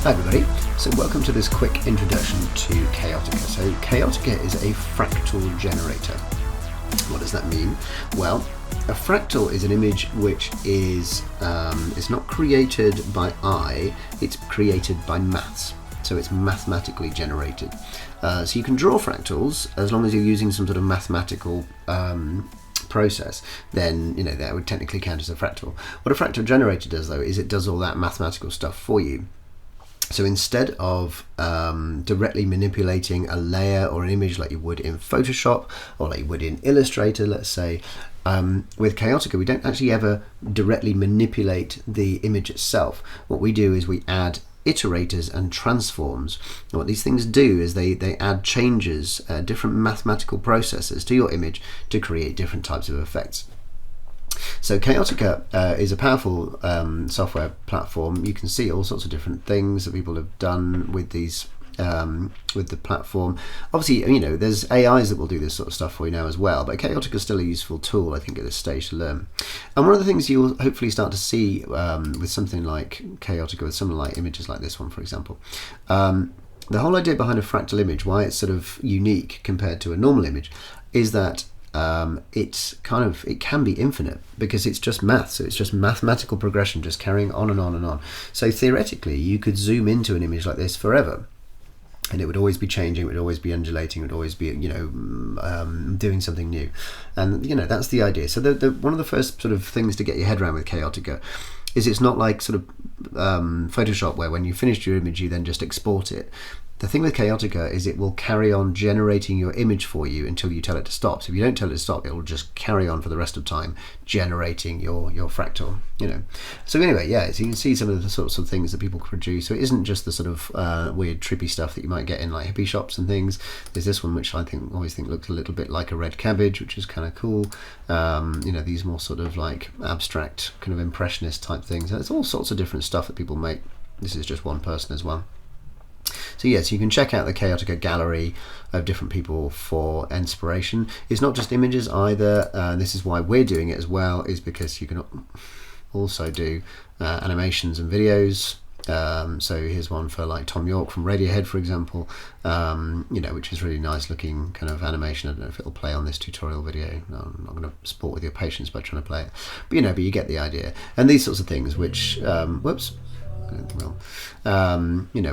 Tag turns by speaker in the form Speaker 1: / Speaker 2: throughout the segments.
Speaker 1: Hi everybody, so welcome to this quick introduction to Chaotica. So Chaotica is a fractal generator. What does that mean? Well, a fractal is an image which is not created by eye, it's created by maths. So it's mathematically generated. So you can draw fractals as long as you're using some sort of mathematical process, then that would technically count as a fractal. What a fractal generator does though is it does all that mathematical stuff for you. So instead of directly manipulating a layer or an image like you would in Photoshop or like you would in Illustrator, let's say, with Chaotica we don't actually ever directly manipulate the image itself. What we do is we add iterators and transforms. And what these things do is they add changes, different mathematical processes to your image to create different types of effects. So Chaotica is a powerful software platform. You can see all sorts of different things that people have done with these with the platform. Obviously, there's AIs that will do this sort of stuff for you now as well, but Chaotica is still a useful tool, I think, at this stage to learn. And one of the things you'll hopefully start to see with something like Chaotica, with something like images like this one, for example, the whole idea behind a fractal image, why it's sort of unique compared to a normal image, is that it can be infinite because it's just math. So it's just mathematical progression, just carrying on and on and on. So theoretically, you could zoom into an image like this forever, and it would always be changing, it would always be undulating, it would always be doing something new. And that's the idea. So one of the first sort of things to get your head around with Chaotica is it's not like sort of Photoshop, where when you finished your image you then just export it. The thing with Chaotica is it will carry on generating your image for you until you tell it to stop. So if you don't tell it to stop, it will just carry on for the rest of time generating your fractal. So anyway, yeah, so you can see some of the sorts of things that people produce. So it isn't just the sort of weird trippy stuff that you might get in like hippie shops and things. There's this one which I always think looks a little bit like a red cabbage, which is kind of cool. These more sort of like abstract kind of impressionist type things. There's all sorts of different stuff that people make. This is just one person as well. So yes, you can check out the Chaotica gallery of different people for inspiration. It's not just images either, and this is why we're doing it as well, is because you can also do animations and videos. So here's one for like Tom York from Radiohead, for example, which is really nice looking kind of animation. I don't know if it'll play on this tutorial video. No, I'm not going to sport with your patience by trying to play it, but you get the idea. And these sorts of things which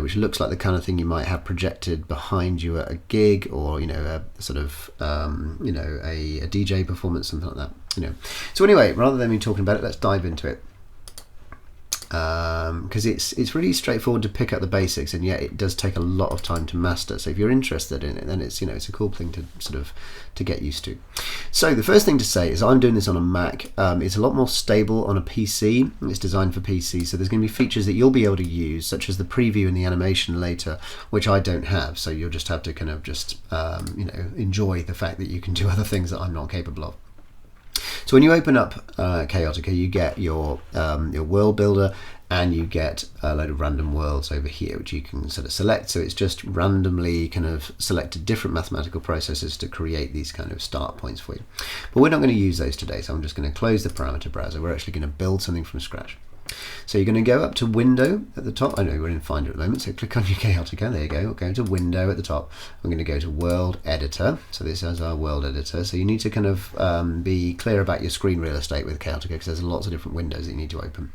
Speaker 1: which looks like the kind of thing you might have projected behind you at a gig, or a sort of a DJ performance, something like that. So anyway, rather than me talking about it, let's dive into it, because it's really straightforward to pick up the basics, and yet it does take a lot of time to master. So if you're interested in it, then it's it's a cool thing to sort of to get used to. So the first thing to say is I'm doing this on a Mac. It's a lot more stable on a PC. It's designed for PC, so there's going to be features that you'll be able to use, such as the preview and the animation later, which I don't have. So you'll just have to kind of just enjoy the fact that you can do other things that I'm not capable of. So when you open up Chaotica, you get your world builder, and you get a load of random worlds over here, which you can sort of select. So it's just randomly kind of selected different mathematical processes to create these kind of start points for you. But we're not going to use those today, so I'm just going to close the parameter browser. We're actually going to build something from scratch. So you're going to go up to Window at the top. I know we're in Finder at the moment, so click on your Chaotica. There you go. We'll go to Window at the top. I'm going to go to World Editor. So this is our World Editor. So you need to kind of be clear about your screen real estate with Chaotica, because there's lots of different windows that you need to open.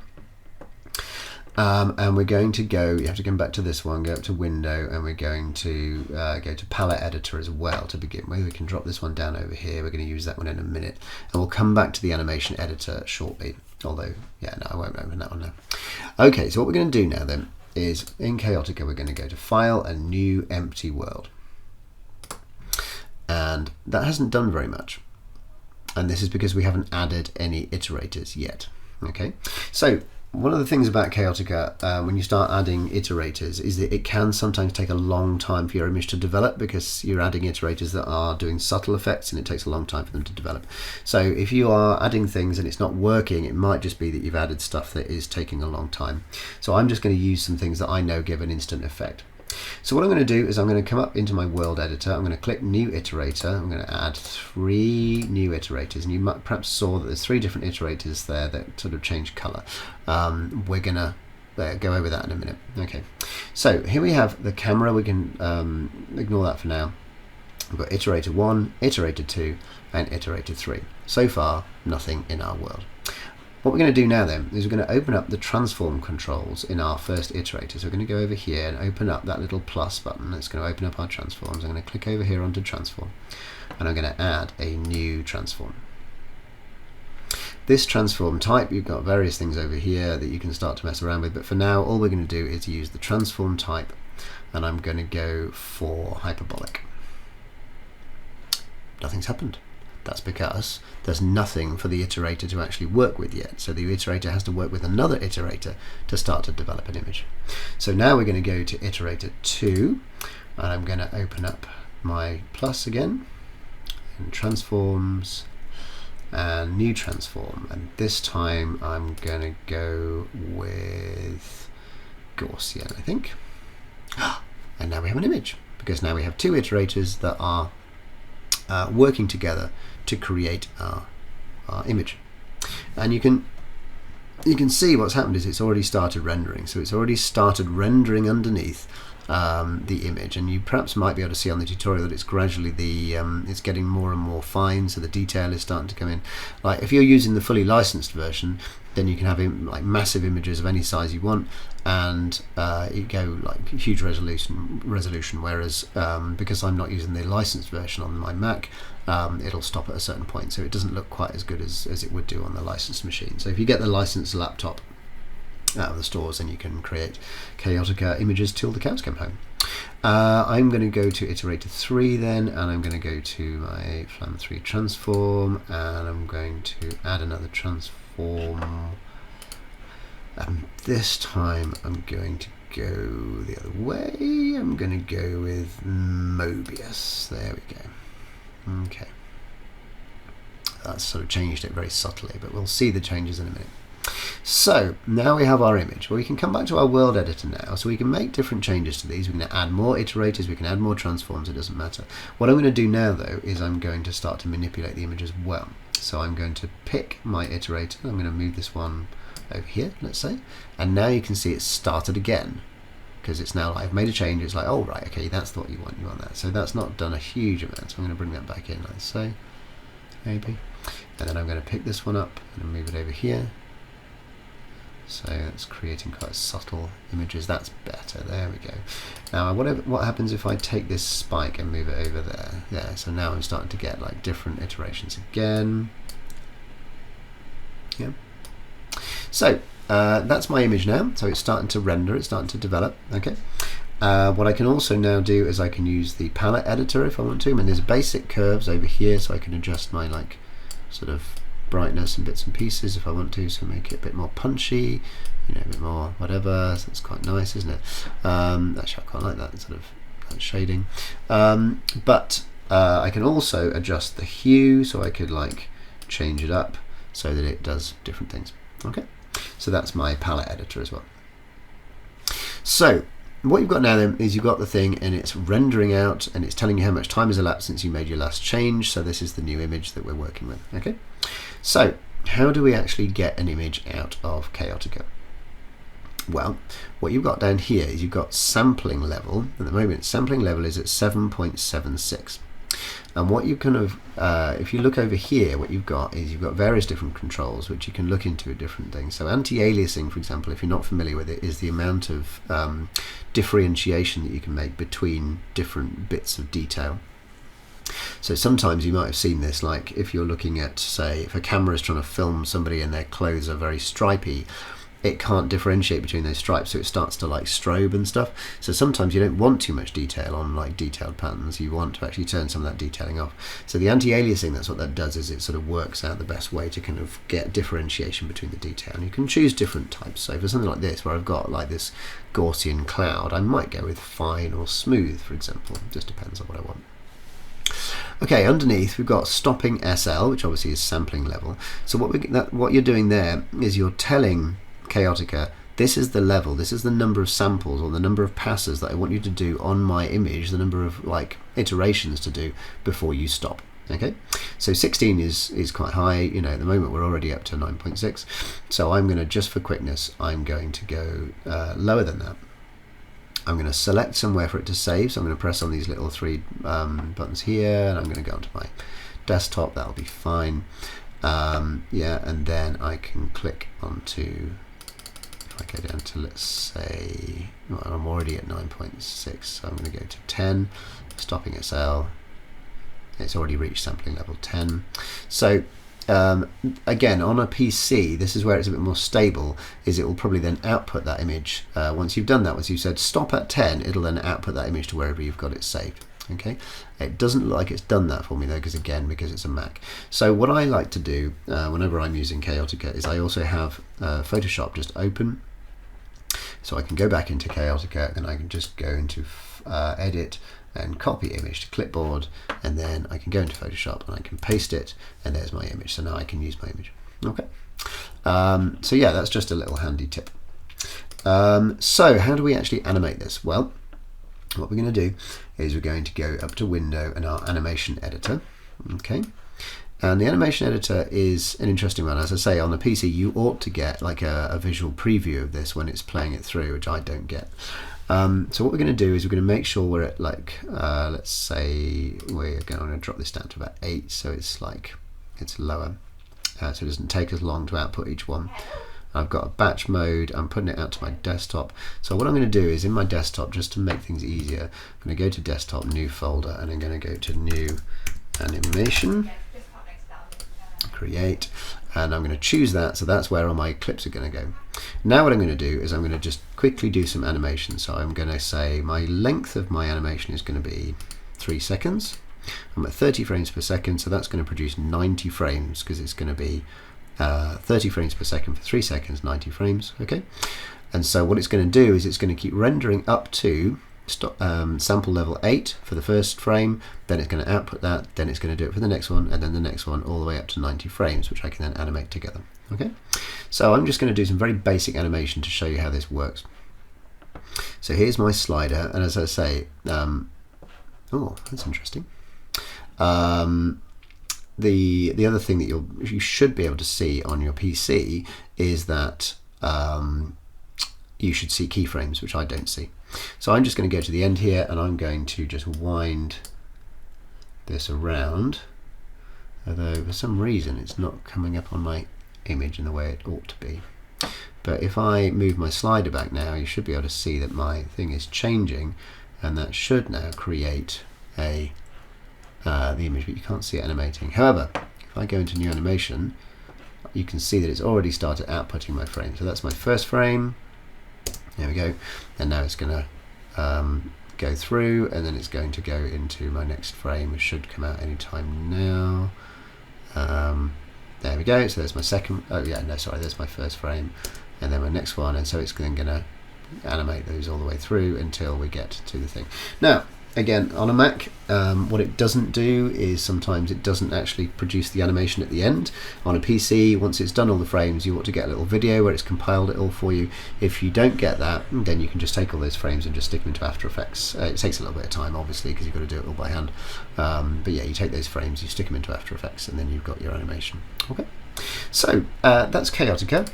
Speaker 1: And we're going to you have to come back to this one, go up to Window, and we're going to go to Palette Editor as well to begin with. We can drop this one down over here. We're going to use that one in a minute, and we'll come back to the Animation Editor shortly. Although, I won't open that one now. Okay, so what we're going to do now then is in Chaotica we're going to go to File and New Empty World. And that hasn't done very much. And this is because we haven't added any iterators yet. Okay, so one of the things about Chaotica when you start adding iterators is that it can sometimes take a long time for your image to develop, because you're adding iterators that are doing subtle effects, and it takes a long time for them to develop. So if you are adding things and it's not working, it might just be that you've added stuff that is taking a long time. So I'm just going to use some things that I know give an instant effect. So what I'm going to do is I'm going to come up into my world editor. I'm going to click New Iterator. I'm going to add 3 new iterators, and you perhaps saw that there's 3 different iterators there that sort of change color. We're going to go over that in a minute. Okay, so here we have the camera. We can ignore that for now. We've got iterator 1, iterator 2, and iterator 3. So far, nothing in our world. What we're going to do now then is we're going to open up the transform controls in our first iterator. So we're going to go over here and open up that little plus button. It's going to open up our transforms. I'm going to click over here onto transform, and I'm going to add a new transform. This transform type, you've got various things over here that you can start to mess around with, but for now all we're going to do is use the transform type, and I'm going to go for hyperbolic. Nothing's happened. That's because there's nothing for the iterator to actually work with yet. So the iterator has to work with another iterator to start to develop an image. So now we're going to go to iterator 2, and I'm going to open up my plus again, and transforms, and new transform. And this time I'm going to go with Gaussian, I think. And now we have an image, because now we have two iterators that are working together to create our image. And you can see what's happened is it's already started rendering. So it's already started rendering underneath the image, and you perhaps might be able to see on the tutorial that it's gradually it's getting more and more fine, so the detail is starting to come in. Like if you're using the fully licensed version, then you can have like massive images of any size you want, and you go like huge resolution. Whereas because I'm not using the licensed version on my Mac, it'll stop at a certain point, so it doesn't look quite as good as it would do on the licensed machine. So if you get the licensed laptop out of the stores, then you can create Chaotica images till the cows come home. I'm going to go to iterator 3 then, and I'm going to go to my Flam 3 transform, and I'm going to add another transform, and this time I'm going to go the other way. I'm going to go with Mobius. There we go. Okay, that's sort of changed it very subtly, but we'll see the changes in a minute. So now we have our image. Well, we can come back to our world editor now, so we can make different changes to these. We can add more iterators, we can add more transforms, it doesn't matter. What I'm going to do now though is I'm going to start to manipulate the image as well. So I'm going to pick my iterator, I'm going to move this one over here, let's say, and now you can see it's started again, because it's now like I've made a change. It's like, oh right, okay, that's what you want that. So that's not done a huge amount, so I'm going to bring that back in, let's say, maybe, and then I'm going to pick this one up and move it over here. So it's creating quite subtle images. That's better. There we go. Now, what happens if I take this spike and move it over there? Yeah. So now I'm starting to get like different iterations again. Yeah. So that's my image now. So it's starting to render. It's starting to develop. Okay. What I can also now do is I can use the palette editor if I want to. I mean, there's basic curves over here, so I can adjust my like sort of brightness and bits and pieces if I want to, so make it a bit more punchy, you know, a bit more whatever. So it's quite nice, isn't it? Actually, I quite like that sort of that shading. But I can also adjust the hue, so I could like change it up so that it does different things. Okay, so that's my palette editor as well. So what you've got now then is you've got the thing and it's rendering out and it's telling you how much time has elapsed since you made your last change. So this is the new image that we're working with. Okay, so how do we actually get an image out of Chaotica? Well, what you've got down here is you've got sampling level. At the moment, sampling level is at 7.76. And what you kind of, if you look over here, what you've got is you've got various different controls which you can look into at different things. So anti-aliasing, for example, if you're not familiar with it, is the amount of differentiation that you can make between different bits of detail. So sometimes you might have seen this, like if you're looking at, say, if a camera is trying to film somebody and their clothes are very stripy, it can't differentiate between those stripes, so it starts to like strobe and stuff. So sometimes you don't want too much detail on like detailed patterns, you want to actually turn some of that detailing off. So the anti-aliasing, that's what that does, is it sort of works out the best way to kind of get differentiation between the detail. And you can choose different types. So for something like this, where I've got like this Gaussian cloud, I might go with fine or smooth, for example. It just depends on what I want. Okay, underneath we've got stopping SL, which obviously is sampling level. So what you're doing there is you're telling Chaotica, this is the level, this is the number of samples or the number of passes that I want you to do on my image, the number of like iterations to do before you stop. Okay, so 16 is quite high. You know, at the moment we're already up to 9.6. So I'm going to, just for quickness, I'm going to go lower than that. I'm going to select somewhere for it to save. So I'm going to press on these little three buttons here, and I'm going to go onto my desktop. That'll be fine. Yeah, and then I can click onto, if I go down to, let's say, well, I'm already at 9.6, so I'm going to go to 10, stopping at SL. It's already reached sampling level 10. So again, on a PC, this is where it's a bit more stable, is it will probably then output that image. Once you've done that, once you've said stop at 10, it'll then output that image to wherever you've got it saved. Okay, it doesn't look like it's done that for me though, because it's a Mac. So what I like to do whenever I'm using Chaotica is I also have Photoshop just open, so I can go back into Chaotica and I can just go into edit and copy image to clipboard, and then I can go into Photoshop and I can paste it, and there's my image. So now I can use my image. Okay, so yeah, that's just a little handy tip. So how do we actually animate this? Well, what we're going to do is we're going to go up to Window and our animation editor. Okay, and the animation editor is an interesting one. As I say, on the PC you ought to get like a visual preview of this when it's playing it through, which I don't get. So what we're going to do is we're going to make sure we're at like let's say we're going to drop this down to about 8, so it's like it's lower, so it doesn't take as long to output each one. I've got a batch mode. I'm putting it out to my desktop. So what I'm going to do is in my desktop, just to make things easier, I'm going to go to desktop, new folder, and I'm going to go to new animation, create, and I'm going to choose that. So that's where all my clips are going to go. Now what I'm going to do is I'm going to just quickly do some animation. So I'm going to say my length of my animation is going to be 3 seconds. I'm at 30 frames per second, so that's going to produce 90 frames because it's going to be 30 frames per second for 3 seconds, 90 frames. Okay, and so what it's going to do is it's going to keep rendering up to sample level 8 for the first frame, then it's going to output that, then it's going to do it for the next one, and then the next one, all the way up to 90 frames, which I can then animate together. Okay, so I'm just going to do some very basic animation to show you how this works. So here's my slider, and as I say, oh, that's interesting. The other thing that you should be able to see on your PC is that you should see keyframes, which I don't see. So I'm just going to go to the end here, and I'm going to just wind this around, although for some reason it's not coming up on my image in the way it ought to be. But if I move my slider back now, you should be able to see that my thing is changing, and that should now create the image, but you can't see it animating. However, if I go into new animation, you can see that it's already started outputting my frame. So that's my first frame. There we go, and now it's going to go through, and then it's going to go into my next frame, which should come out anytime now. There we go. So there's my second. Oh yeah, no, sorry. There's my first frame, and then my next one, and so it's then going to animate those all the way through until we get to the thing. Now, again, on a Mac, what it doesn't do is sometimes it doesn't actually produce the animation at the end. On a PC, once it's done all the frames, you ought to get a little video where it's compiled it all for you. If you don't get that, then you can just take all those frames and just stick them into After Effects. It takes a little bit of time, obviously, because you've got to do it all by hand. But yeah, you take those frames, you stick them into After Effects, and then you've got your animation. Okay, so that's Chaotica.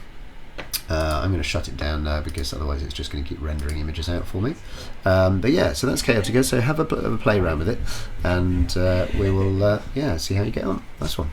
Speaker 1: I'm going to shut it down now because otherwise it's just going to keep rendering images out for me. But yeah, so that's Chaotica. So have a play around with it, and we will yeah, see how you get on. Nice one.